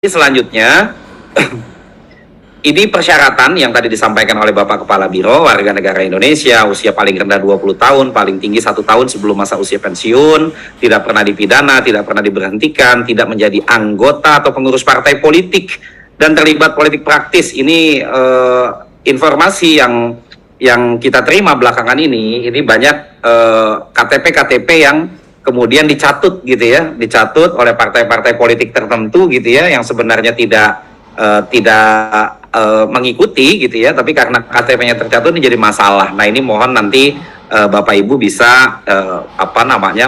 Selanjutnya, ini persyaratan yang tadi disampaikan oleh Bapak Kepala Biro, warga negara Indonesia, usia paling rendah 20 tahun, paling tinggi 1 tahun sebelum masa usia pensiun, tidak pernah dipidana, tidak pernah diberhentikan, tidak menjadi anggota atau pengurus partai politik, dan terlibat politik praktis. Ini informasi yang kita terima belakangan ini banyak KTP-KTP yang kemudian dicatut gitu ya, dicatut oleh partai-partai politik tertentu gitu ya, yang sebenarnya tidak mengikuti gitu ya, tapi karena KTP-nya tercatut ini jadi masalah. Nah, ini mohon nanti Bapak Ibu bisa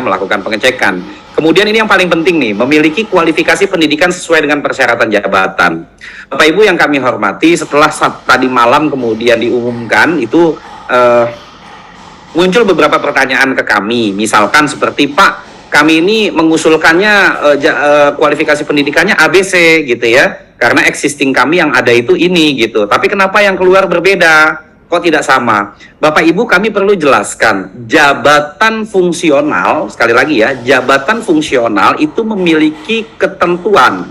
melakukan pengecekan. Kemudian ini yang paling penting nih, memiliki kualifikasi pendidikan sesuai dengan persyaratan jabatan. Bapak Ibu yang kami hormati, setelah tadi malam kemudian diumumkan itu muncul beberapa pertanyaan ke kami, misalkan seperti, Pak, kami ini mengusulkannya kualifikasi pendidikannya ABC gitu ya, karena existing kami yang ada itu ini gitu, tapi kenapa yang keluar berbeda, kok tidak sama? Bapak Ibu, kami perlu jelaskan, jabatan fungsional, sekali lagi ya, jabatan fungsional itu memiliki ketentuan.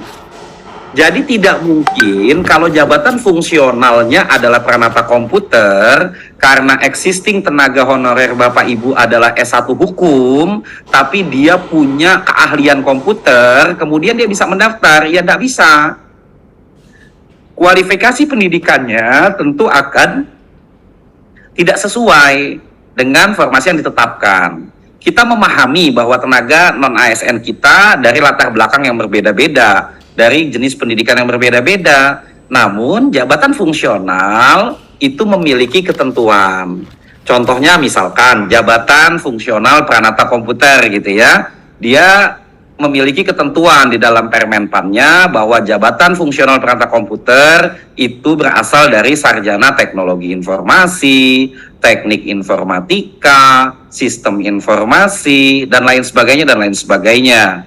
Jadi tidak mungkin kalau jabatan fungsionalnya adalah Pranata Komputer, karena existing tenaga honorer Bapak Ibu adalah S1 Hukum, tapi dia punya keahlian komputer, kemudian dia bisa mendaftar, ya tidak bisa. Kualifikasi pendidikannya tentu akan tidak sesuai dengan formasi yang ditetapkan. Kita memahami bahwa tenaga non-ASN kita dari latar belakang yang berbeda-beda, dari jenis pendidikan yang berbeda-beda, namun jabatan fungsional itu memiliki ketentuan. Contohnya misalkan jabatan fungsional Pranata Komputer gitu ya, dia memiliki ketentuan di dalam Permenpannya bahwa jabatan fungsional Pranata Komputer itu berasal dari sarjana teknologi informasi, teknik informatika, sistem informasi, dan lain sebagainya.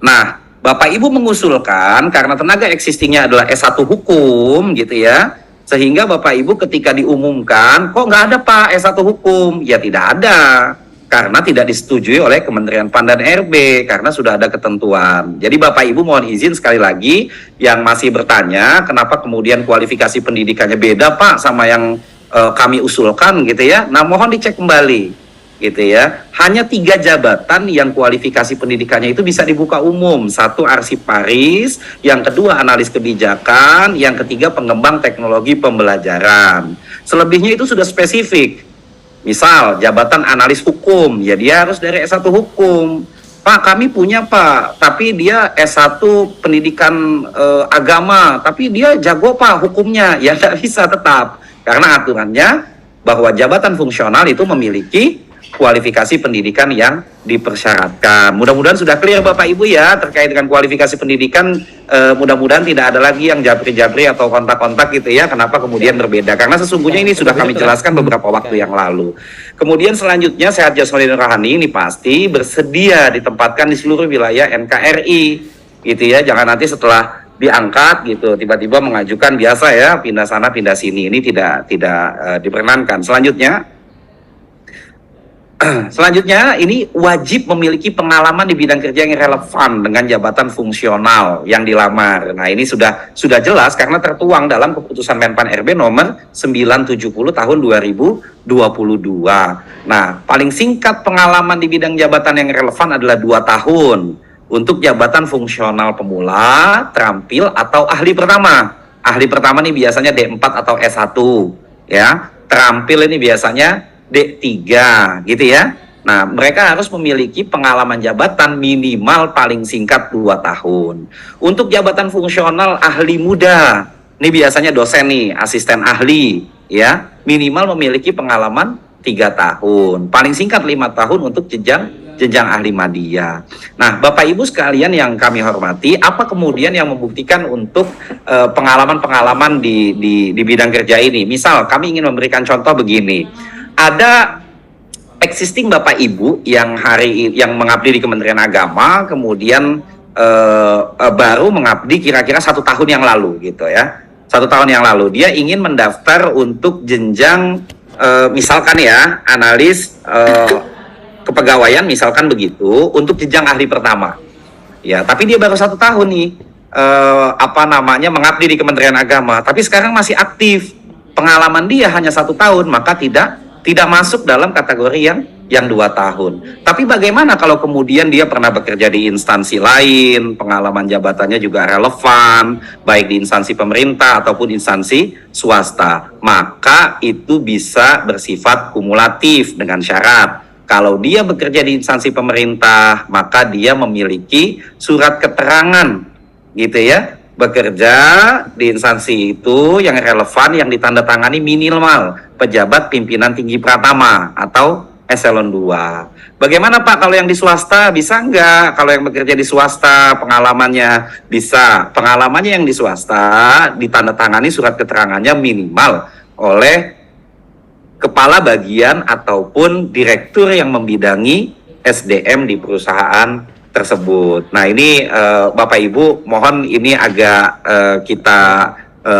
Nah, Bapak Ibu mengusulkan karena tenaga existingnya adalah S1 Hukum gitu ya, sehingga Bapak Ibu ketika diumumkan, kok nggak ada Pak S1 Hukum? Ya tidak ada, karena tidak disetujui oleh Kementerian PAN dan RB, karena sudah ada ketentuan. Jadi Bapak Ibu mohon izin sekali lagi, yang masih bertanya, kenapa kemudian kualifikasi pendidikannya beda Pak sama yang kami usulkan gitu ya, nah mohon dicek kembali gitu ya. Hanya 3 jabatan yang kualifikasi pendidikannya itu bisa dibuka umum. 1 arsiparis, yang kedua analis kebijakan, yang ketiga pengembang teknologi pembelajaran. Selebihnya itu sudah spesifik. Misal jabatan analis hukum, ya dia harus dari S1 Hukum. Pak, kami punya Pak, tapi dia S1 pendidikan agama, tapi dia jago Pak hukumnya, ya tidak bisa tetap. Karena aturannya bahwa jabatan fungsional itu memiliki kualifikasi pendidikan yang dipersyaratkan. Mudah-mudahan sudah clear Bapak Ibu ya terkait dengan kualifikasi pendidikan. Mudah-mudahan tidak ada lagi yang jabri-jabri atau kontak-kontak gitu ya, kenapa kemudian berbeda, karena sesungguhnya ini sudah kami jelaskan beberapa waktu yang lalu. Kemudian selanjutnya Sehat Jasmani dan Rohani ini pasti bersedia ditempatkan di seluruh wilayah NKRI gitu ya, jangan nanti setelah diangkat gitu tiba-tiba mengajukan biasa ya pindah sana pindah sini, ini tidak diperkenankan. Selanjutnya ini wajib memiliki pengalaman di bidang kerja yang relevan dengan jabatan fungsional yang dilamar. Nah, ini sudah jelas karena tertuang dalam keputusan Menpan RB nomor 970 tahun 2022. Nah, paling singkat pengalaman di bidang jabatan yang relevan adalah 2 tahun untuk jabatan fungsional pemula, terampil, atau ahli pertama. Ahli pertama ini biasanya D4 atau S1 ya. Terampil ini biasanya D3 gitu ya. Nah, mereka harus memiliki pengalaman jabatan minimal paling singkat 2 tahun. Untuk jabatan fungsional ahli muda, ini biasanya dosen nih, asisten ahli ya, minimal memiliki pengalaman 3 tahun. Paling singkat 5 tahun untuk jenjang ahli madya. Nah, Bapak Ibu sekalian yang kami hormati, apa kemudian yang membuktikan untuk pengalaman-pengalaman di bidang kerja ini? Misal kami ingin memberikan contoh begini. Ada existing Bapak Ibu yang mengabdi di Kementerian Agama, kemudian baru mengabdi kira-kira 1 tahun yang lalu gitu ya. 1 tahun yang lalu dia ingin mendaftar untuk jenjang misalkan ya analis kepegawaian misalkan begitu, untuk jenjang ahli pertama. Ya, tapi dia baru 1 tahun nih. apa namanya mengabdi di Kementerian Agama, tapi sekarang masih aktif, pengalaman dia hanya 1 tahun, maka tidak masuk dalam kategori yang 2 tahun. Tapi bagaimana kalau kemudian dia pernah bekerja di instansi lain, pengalaman jabatannya juga relevan, baik di instansi pemerintah ataupun instansi swasta, maka itu bisa bersifat kumulatif dengan syarat. Kalau dia bekerja di instansi pemerintah, maka dia memiliki surat keterangan, gitu ya, bekerja di instansi itu yang relevan, yang ditandatangani minimal pejabat pimpinan tinggi pratama atau eselon 2. Bagaimana Pak kalau yang di swasta, bisa nggak? Kalau yang bekerja di swasta pengalamannya bisa. Pengalamannya yang di swasta ditandatangani surat keterangannya minimal oleh kepala bagian ataupun direktur yang membidangi SDM di perusahaan tersebut. Nah ini Bapak Ibu mohon ini agak kita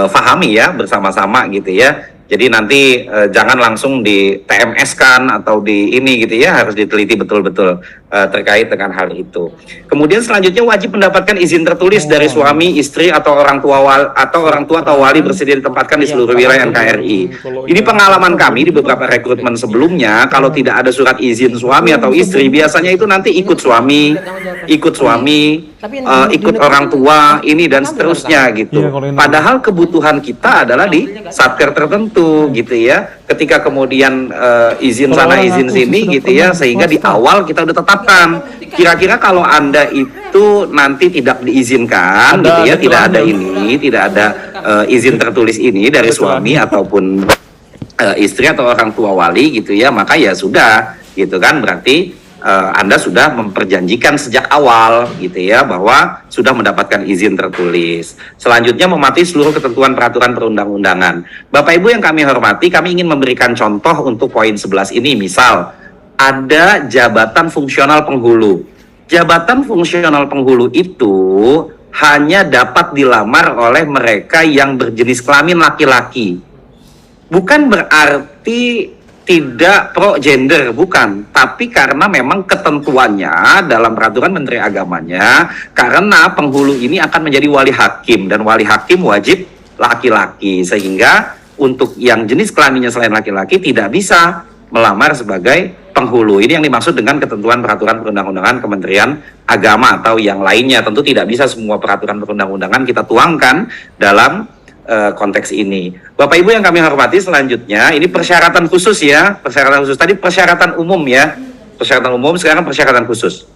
pahami ya bersama-sama gitu ya. Jadi nanti jangan langsung di TMS kan atau di ini gitu ya, harus diteliti betul-betul terkait dengan hal itu. Kemudian selanjutnya wajib mendapatkan izin tertulis dari suami, istri atau orang tua atau wali bersedia ditempatkan di seluruh wilayah NKRI. Ini pengalaman kami di beberapa rekrutmen sebelumnya, kalau tidak ada surat izin suami atau istri, biasanya itu nanti ikut suami, ikut orang tua ini dan seterusnya gitu. Padahal kebutuhan kita adalah di satker tertentu gitu ya. Ketika kemudian izin sana izin sini gitu ya, sehingga di awal kita udah tetapkan kira-kira kalau Anda itu nanti tidak diizinkan gitu ya, tidak ada izin tertulis ini dari suami ataupun istri atau orang tua wali gitu ya, maka ya sudah gitu kan, berarti Anda sudah memperjanjikan sejak awal gitu ya bahwa sudah mendapatkan izin tertulis. Selanjutnya mematuhi seluruh ketentuan peraturan perundang-undangan. Bapak Ibu yang kami hormati, kami ingin memberikan contoh untuk poin 11 ini. Misal ada jabatan fungsional penghulu. Jabatan fungsional penghulu itu hanya dapat dilamar oleh mereka yang berjenis kelamin laki-laki. Bukan berarti tidak pro gender, bukan, tapi karena memang ketentuannya dalam peraturan Menteri Agamanya, karena penghulu ini akan menjadi wali hakim dan wali hakim wajib laki-laki, sehingga untuk yang jenis kelaminnya selain laki-laki tidak bisa melamar sebagai penghulu. Ini yang dimaksud dengan ketentuan peraturan perundang-undangan Kementerian Agama atau yang lainnya. Tentu tidak bisa semua peraturan perundang-undangan kita tuangkan dalam konteks ini. Bapak Ibu yang kami hormati, selanjutnya ini persyaratan khusus ya, persyaratan khusus tadi persyaratan umum ya, persyaratan umum, sekarang persyaratan khusus.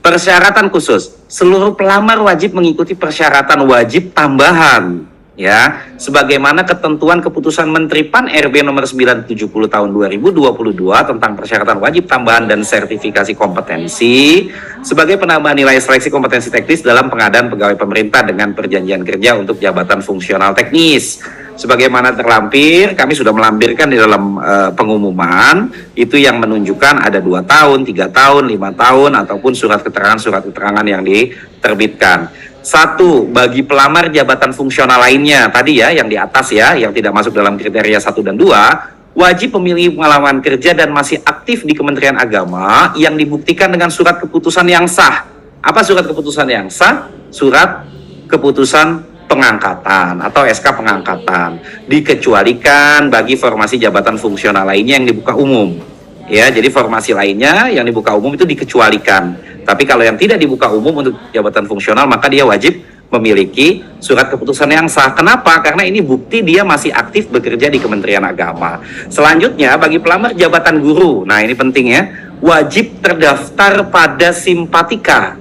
Persyaratan khusus, seluruh pelamar wajib mengikuti persyaratan wajib tambahan ya, sebagaimana ketentuan keputusan Menteri PAN RB nomor 970 tahun 2022 tentang persyaratan wajib tambahan dan sertifikasi kompetensi sebagai penambahan nilai seleksi kompetensi teknis dalam pengadaan pegawai pemerintah dengan perjanjian kerja untuk jabatan fungsional teknis. Sebagaimana terlampir, kami sudah melampirkan di dalam pengumuman itu yang menunjukkan ada 2 tahun, 3 tahun, 5 tahun ataupun surat keterangan yang diterbitkan. 1, bagi pelamar jabatan fungsional lainnya, tadi ya yang di atas ya, yang tidak masuk dalam kriteria 1 dan 2, wajib memiliki pengalaman kerja dan masih aktif di Kementerian Agama yang dibuktikan dengan surat keputusan yang sah. Apa surat keputusan yang sah? Surat keputusan pengangkatan atau SK pengangkatan. Dikecualikan bagi formasi jabatan fungsional lainnya yang dibuka umum. Ya, jadi formasi lainnya yang dibuka umum itu dikecualikan. Tapi kalau yang tidak dibuka umum untuk jabatan fungsional, maka dia wajib memiliki surat keputusan yang sah. Kenapa? Karena ini bukti dia masih aktif bekerja di Kementerian Agama. Selanjutnya, bagi pelamar jabatan guru, nah ini penting ya, wajib terdaftar pada Simpatika.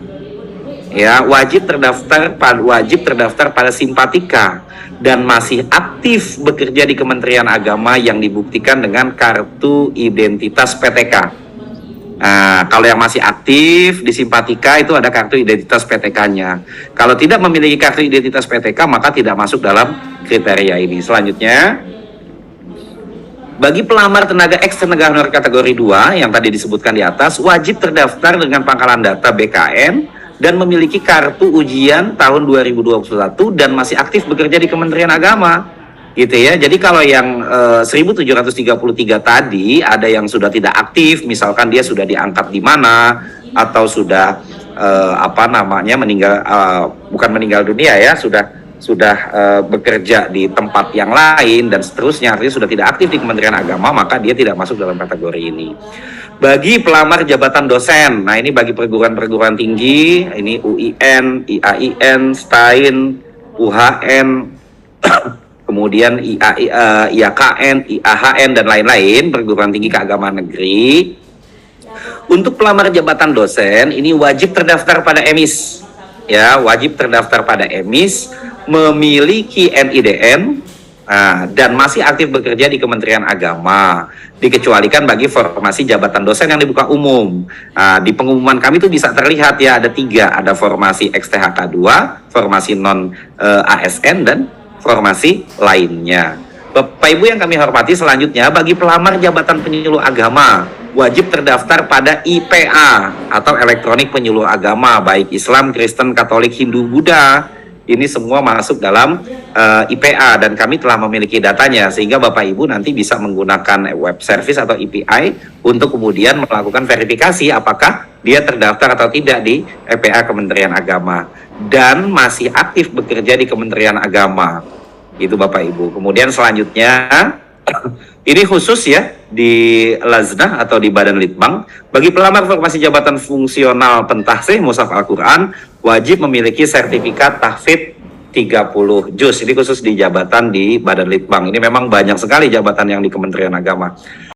Ya, wajib terdaftar pada Simpatika dan masih aktif bekerja di Kementerian Agama yang dibuktikan dengan kartu identitas PTK. Nah, kalau yang masih aktif di Simpatika itu ada kartu identitas PTK-nya. Kalau tidak memiliki kartu identitas PTK, maka tidak masuk dalam kriteria ini. Selanjutnya, bagi pelamar tenaga eks tenaga honor kategori 2 yang tadi disebutkan di atas, wajib terdaftar dengan pangkalan data BKN dan memiliki kartu ujian tahun 2021 dan masih aktif bekerja di Kementerian Agama. Gitu ya. Jadi kalau yang 1733 tadi ada yang sudah tidak aktif, misalkan dia sudah diangkat di mana atau sudah apa namanya bukan meninggal dunia ya, sudah bekerja di tempat yang lain dan seterusnya, artinya sudah tidak aktif di Kementerian Agama, maka dia tidak masuk dalam kategori ini. Bagi pelamar jabatan dosen, nah ini bagi perguruan-perguruan tinggi, ini UIN, IAIN, STAIN, UHN, kemudian IAKN, IAHN, dan lain-lain, perguruan tinggi keagamaan negeri. Untuk pelamar jabatan dosen, ini wajib terdaftar pada EMIS. Ya, wajib terdaftar pada EMIS, memiliki NIDN, dan masih aktif bekerja di Kementerian Agama, dikecualikan bagi formasi jabatan dosen yang dibuka umum. Di pengumuman kami itu bisa terlihat ya, ada 3, ada formasi XTHK 2, formasi non ASN, dan formasi lainnya. Bapak Ibu yang kami hormati, selanjutnya bagi pelamar jabatan penyuluh agama, wajib terdaftar pada IPA atau elektronik penyuluh agama, baik Islam, Kristen, Katolik, Hindu, Buddha. Ini semua masuk dalam IPA dan kami telah memiliki datanya, sehingga Bapak Ibu nanti bisa menggunakan web service atau API untuk kemudian melakukan verifikasi apakah dia terdaftar atau tidak di EPA Kementerian Agama dan masih aktif bekerja di Kementerian Agama. Itu Bapak Ibu. Kemudian selanjutnya ini khusus ya di Lazna atau di Badan Litbang, bagi pelamar formasi jabatan fungsional pentahfidz mushaf Al-Quran wajib memiliki sertifikat tahfidz 30 juz. Ini khusus di jabatan di Badan Litbang. Ini memang banyak sekali jabatan yang di Kementerian Agama.